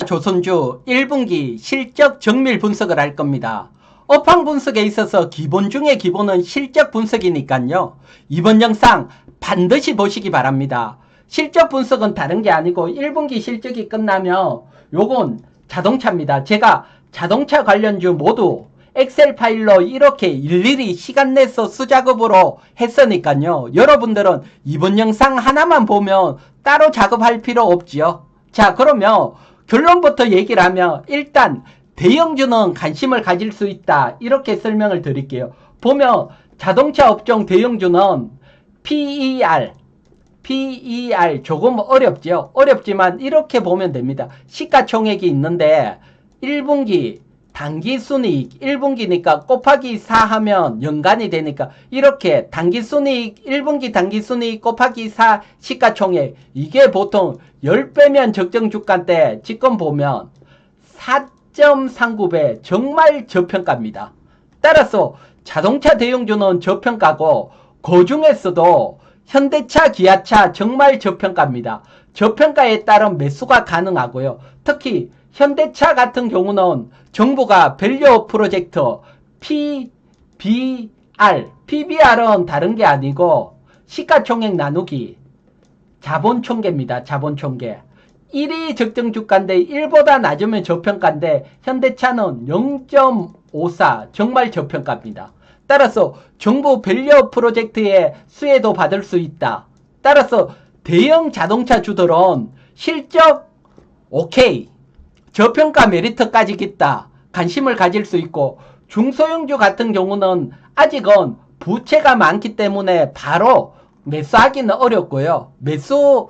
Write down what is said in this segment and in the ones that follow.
조선주 1분기 실적 정밀 분석을 할 겁니다. 업황 분석에 있어서 기본 중에 기본은 실적 분석이니까요. 이번 영상 반드시 보시기 바랍니다. 실적 분석은 다른 게 아니고 1분기 실적이 끝나면 요건 자동차입니다. 제가 자동차 관련주 모두 엑셀 파일로 이렇게 일일이 시간 내서 수작업으로 했으니까요. 여러분들은 이번 영상 하나만 보면 따로 작업할 필요 없지요. 자, 그러면 결론부터 얘기를 하면 일단 대형주는 관심을 가질 수 있다. 이렇게 설명을 드릴게요. 보면 자동차 업종 대형주는 PER 조금 어렵죠. 어렵지만 이렇게 보면 됩니다. 시가총액이 있는데 1분기 당기순이익 1분기니까 곱하기 4 하면 연간이 되니까 이렇게 당기순이익 1분기 당기순이익 곱하기 4 시가총액 이게 보통 10배면 적정주가인데 지금 보면 4.39배 정말 저평가입니다. 따라서 자동차 대형주는 저평가고 그 중에서도 현대차, 기아차 정말 저평가입니다. 저평가에 따른 매수가 가능하고요. 특히 현대차 같은 경우는 정부가 밸류 프로젝트 PBR은 다른 게 아니고 시가총액 나누기 자본총계입니다. 자본총계. 1이 적정주가인데 1보다 낮으면 저평가인데 현대차는 0.54 정말 저평가입니다. 따라서 정부 밸류 프로젝트의 수혜도 받을 수 있다. 따라서 대형 자동차 주들은 실적 오케이. 저평가 메리트까지 있다. 관심을 가질 수 있고 중소형주 같은 경우는 아직은 부채가 많기 때문에 바로 매수하기는 어렵고요. 매수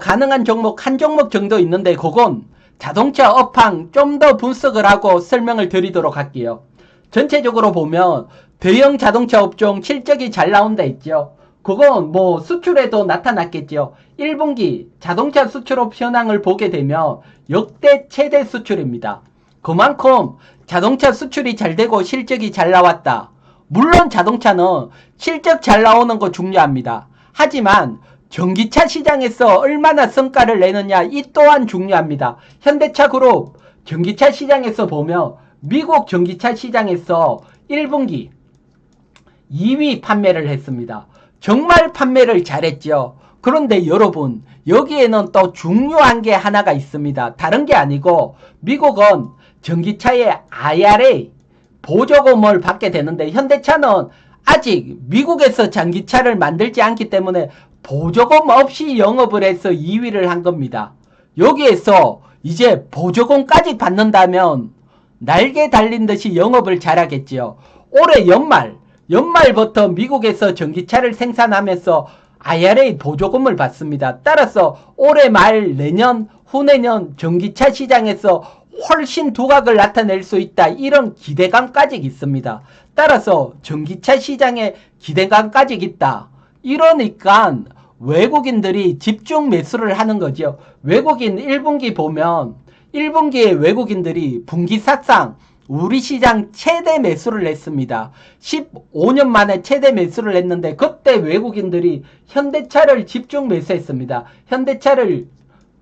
가능한 종목 한 종목 정도 있는데 그건 자동차 업황 좀 더 분석을 하고 설명을 드리도록 할게요. 전체적으로 보면 대형 자동차 업종 실적이 잘 나온다 있죠. 그건 수출에도 나타났겠죠. 1분기 자동차 수출업 현황을 보게 되면 역대 최대 수출입니다. 그만큼 자동차 수출이 잘 되고 실적이 잘 나왔다. 물론 자동차는 실적 잘 나오는 거 중요합니다. 하지만 전기차 시장에서 얼마나 성과를 내느냐 이 또한 중요합니다. 현대차 그룹 전기차 시장에서 보면 미국 전기차 시장에서 1분기 2위 판매를 했습니다. 정말 판매를 잘했죠. 그런데 여러분 여기에는 또 중요한 게 하나가 있습니다. 다른 게 아니고 미국은 전기차의 IRA 보조금을 받게 되는데 현대차는 아직 미국에서 전기차를 만들지 않기 때문에 보조금 없이 영업을 해서 2위를 한 겁니다. 여기에서 이제 보조금까지 받는다면 날개 달린 듯이 영업을 잘하겠지요. 올해 연말부터 미국에서 전기차를 생산하면서 IRA 보조금을 받습니다. 따라서 올해 말 내년 후내년 전기차 시장에서 훨씬 두각을 나타낼 수 있다. 이런 기대감까지 있습니다. 따라서 전기차 시장에 기대감까지 있다. 이러니까 외국인들이 집중 매수를 하는 거죠. 외국인 1분기 보면 1분기에 외국인들이 분기사상 우리 시장 최대 매수를 했습니다. 15년 만에 최대 매수를 했는데 그때 외국인들이 현대차를 집중 매수했습니다. 현대차를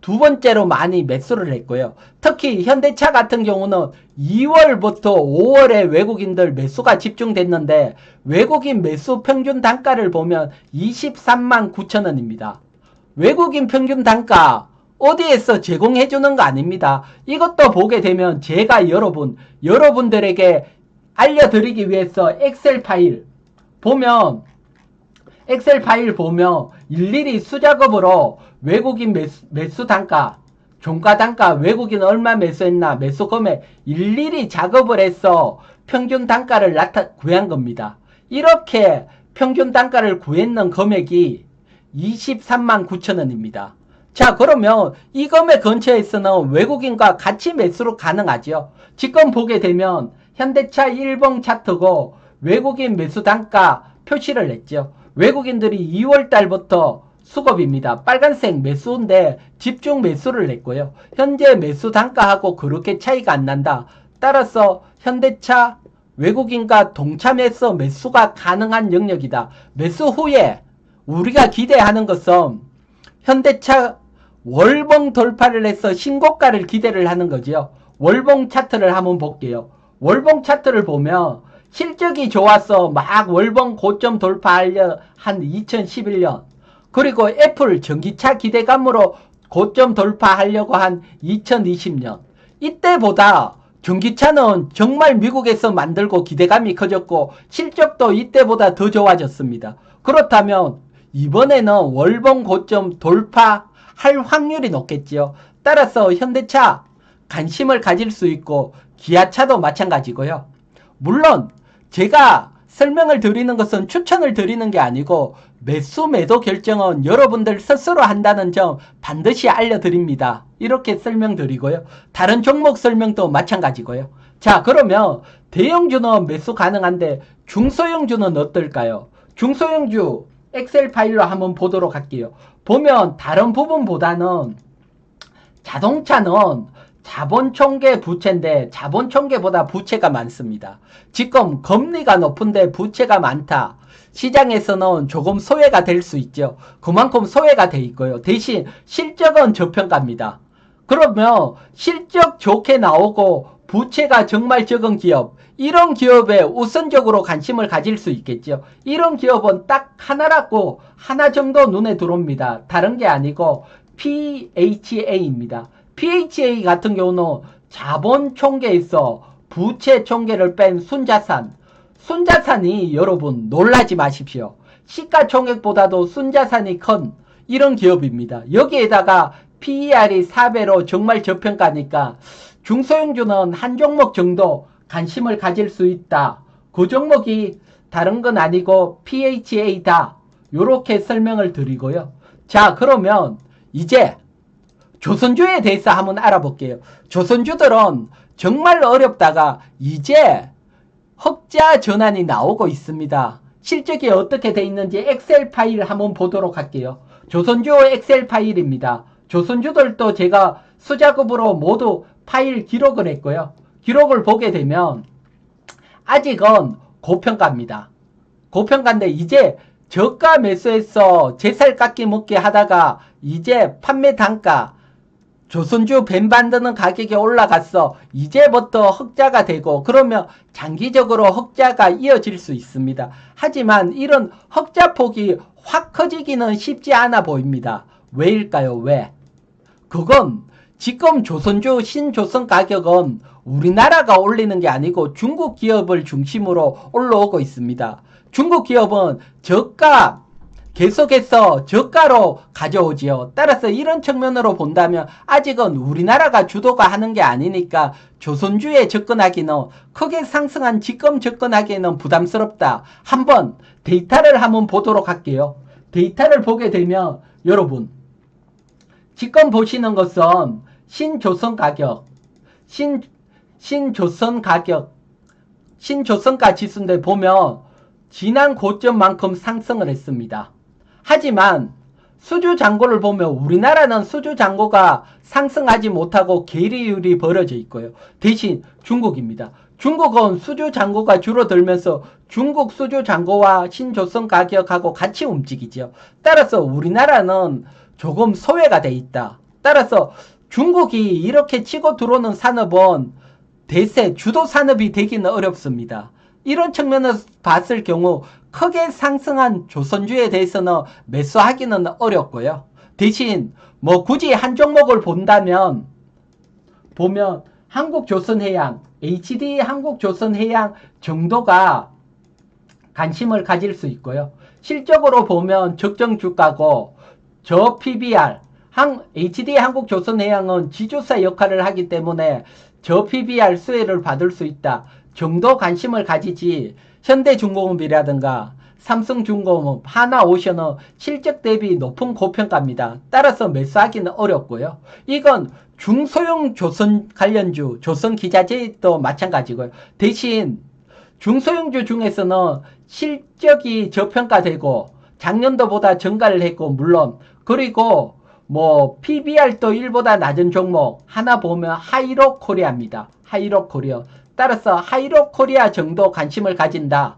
두 번째로 많이 매수를 했고요. 특히 현대차 같은 경우는 2월부터 5월에 외국인들 매수가 집중됐는데 외국인 매수 평균 단가를 보면 23만 9천 원입니다. 외국인 평균 단가 어디에서 제공해주는 거 아닙니다. 이것도 보게 되면 제가 여러분들에게 알려드리기 위해서 엑셀 파일 보면 일일이 수작업으로 외국인 매수 단가, 종가 단가, 외국인 얼마 매수했나, 매수 금액 일일이 작업을 해서 평균 단가를 구한 겁니다. 이렇게 평균 단가를 구했는 금액이 23만 9천 원입니다. 자, 그러면 이 금액 근처에서는 외국인과 같이 매수로 가능하죠. 지금 보게 되면 현대차 1번 차트고 외국인 매수 단가 표시를 했죠. 외국인들이 2월 달부터 수급입니다. 빨간색 매수인데 집중 매수를 했고요. 현재 매수 단가하고 그렇게 차이가 안 난다. 따라서 현대차 외국인과 동참해서 매수가 가능한 영역이다. 매수 후에 우리가 기대하는 것은 현대차 월봉 돌파를 해서 신고가를 기대를 하는 거죠. 월봉 차트를 한번 볼게요. 월봉 차트를 보면 실적이 좋아서 막 월봉 고점 돌파하려 한 2011년, 그리고 애플 전기차 기대감으로 고점 돌파하려고 한 2020년, 이때보다 전기차는 정말 미국에서 만들고 기대감이 커졌고 실적도 이때보다 더 좋아졌습니다. 그렇다면 이번에는 월봉 고점 돌파할 확률이 높겠지요. 따라서 현대차 관심을 가질 수 있고 기아차도 마찬가지고요. 물론 제가 설명을 드리는 것은 추천을 드리는 게 아니고 매수 매도 결정은 여러분들 스스로 한다는 점 반드시 알려드립니다. 이렇게 설명드리고요. 다른 종목 설명도 마찬가지고요. 자, 그러면 대형주는 매수 가능한데 중소형주는 어떨까요? 중소형주 엑셀 파일로 한번 보도록 할게요. 보면 다른 부분보다는 자동차는 자본총계 부채인데 자본총계보다 부채가 많습니다. 지금 금리가 높은데 부채가 많다. 시장에서는 조금 소외가 될 수 있죠. 그만큼 소외가 돼 있고요. 대신 실적은 저평가입니다. 그러면 실적 좋게 나오고 부채가 정말 적은 기업, 이런 기업에 우선적으로 관심을 가질 수 있겠죠. 이런 기업은 딱 하나라고 하나 정도 눈에 들어옵니다. 다른 게 아니고 PHA입니다. PHA 같은 경우는 자본총계에서 부채 총계를 뺀 순자산. 순자산이 여러분 놀라지 마십시오. 시가총액보다도 순자산이 큰 이런 기업입니다. 여기에다가 PER이 4배로 정말 저평가니까 중소형주는 한 종목 정도 관심을 가질 수 있다. 그 종목이 다른 건 아니고 PHA다. 요렇게 설명을 드리고요. 자, 그러면 이제 조선주에 대해서 한번 알아볼게요. 조선주들은 정말 어렵다가 이제 흑자 전환이 나오고 있습니다. 실적이 어떻게 돼 있는지 엑셀 파일 한번 보도록 할게요. 조선주 엑셀 파일입니다. 조선주들도 제가 수작업으로 모두 파일 기록을 했고요. 기록을 보게 되면 아직은 고평가입니다. 고평가인데 이제 저가 매수해서 제살 깎기 먹기 하다가 이제 판매 단가 조선주 뱀 만드는 가격이 올라갔어. 이제부터 흑자가 되고 그러면 장기적으로 흑자가 이어질 수 있습니다. 하지만 이런 흑자폭이 확 커지기는 쉽지 않아 보입니다. 왜일까요? 왜? 그건 지금 조선주 신조선 가격은 우리나라가 올리는 게 아니고 중국 기업을 중심으로 올라오고 있습니다. 중국 기업은 저가 계속해서 저가로 가져오지요. 따라서 이런 측면으로 본다면 아직은 우리나라가 주도가 하는 게 아니니까 조선주에 접근하기는 크게 상승한 지금 접근하기에는 부담스럽다. 한번 데이터를 한번 보도록 할게요. 데이터를 보게 되면 여러분 지금 보시는 것은 신조선 가격, 신조선 가격, 신조선가 지수인데 보면 지난 고점만큼 상승을 했습니다. 하지만 수주잔고를 보면 우리나라는 수주잔고가 상승하지 못하고 계리율이 벌어져 있고요. 대신 중국입니다. 중국은 수주잔고가 줄어들면서 중국 수주잔고와 신조선 가격하고 같이 움직이죠. 따라서 우리나라는 조금 소외가 돼 있다. 따라서 중국이 이렇게 치고 들어오는 산업은 대세 주도 산업이 되기는 어렵습니다. 이런 측면에서 봤을 경우 크게 상승한 조선주에 대해서는 매수하기는 어렵고요. 대신 뭐 굳이 한 종목을 본다면 보면 한국조선해양, HD 한국조선해양 정도가 관심을 가질 수 있고요. 실적으로 보면 적정 주가고 저 PBR, HD 한국조선해양은 지주사 역할을 하기 때문에 저 PBR 수혜를 받을 수 있다. 정도 관심을 가지지 현대중공업이라든가 삼성중공업, 하나오션은 실적 대비 높은 고평가입니다. 따라서 매수하기는 어렵고요. 이건 중소형 조선 관련주, 조선기자재도 마찬가지고요. 대신 중소형주 중에서는 실적이 저평가되고 작년도보다 증가를 했고 물론 그리고 뭐 PBR도 1보다 낮은 종목 하나 보면 하이로코리아입니다. 하이로코리아. 따라서 하이로코리아 정도 관심을 가진다.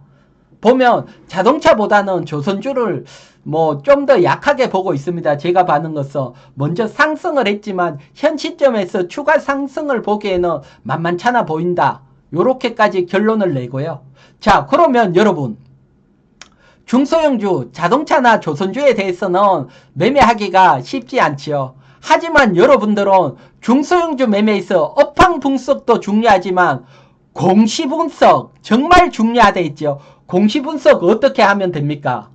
보면 자동차보다는 조선주를 뭐 좀 더 약하게 보고 있습니다. 제가 봐는 것은 먼저 상승을 했지만 현 시점에서 추가 상승을 보기에는 만만찮아 보인다. 요렇게까지 결론을 내고요. 자, 그러면 여러분 중소형주, 자동차나 조선주에 대해서는 매매하기가 쉽지 않지요. 하지만 여러분들은 중소형주 매매에서 업황 분석도 중요하지만 공시분석 정말 중요하다 했죠. 공시분석 어떻게 하면 됩니까?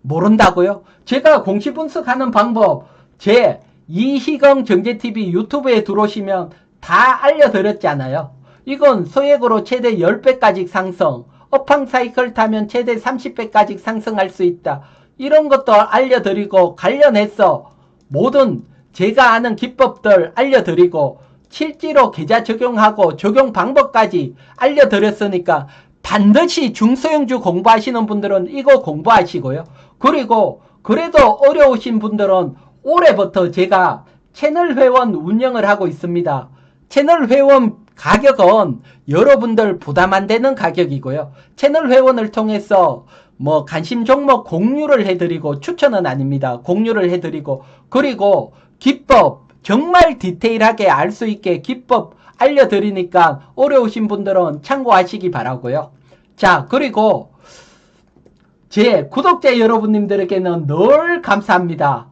모른다고요? 제가 공시분석하는 방법 제 이희경 정제TV 유튜브에 들어오시면 다 알려드렸잖아요. 이건 소액으로 최대 10배까지 상승, 업황 사이클 타면 최대 30배까지 상승할 수 있다. 이런 것도 알려드리고 관련해서 모든 제가 아는 기법들 알려드리고 실제로 계좌 적용하고 적용 방법까지 알려드렸으니까 반드시 중소형주 공부하시는 분들은 이거 공부하시고요. 그리고 그래도 어려우신 분들은 올해부터 제가 채널 회원 운영을 하고 있습니다. 채널 회원 가격은 여러분들 부담 안 되는 가격이고요. 채널 회원을 통해서 뭐 관심 종목 공유를 해드리고 추천은 아닙니다. 공유를 해드리고 그리고 기법 정말 디테일하게 알 수 있게 기법 알려드리니까 어려우신 분들은 참고하시기 바라고요. 자, 그리고 제 구독자 여러분님들에게는 늘 감사합니다.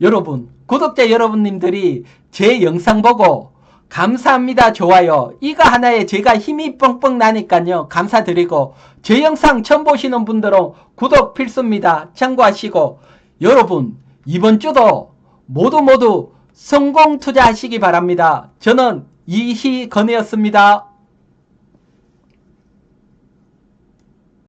여러분, 구독자 여러분님들이 제 영상 보고 감사합니다, 좋아요. 이거 하나에 제가 힘이 뻥뻥 나니까요. 감사드리고 제 영상 처음 보시는 분들은 구독 필수입니다. 참고하시고 여러분, 이번 주도 모두 성공 투자하시기 바랍니다. 저는 이희건이었습니다.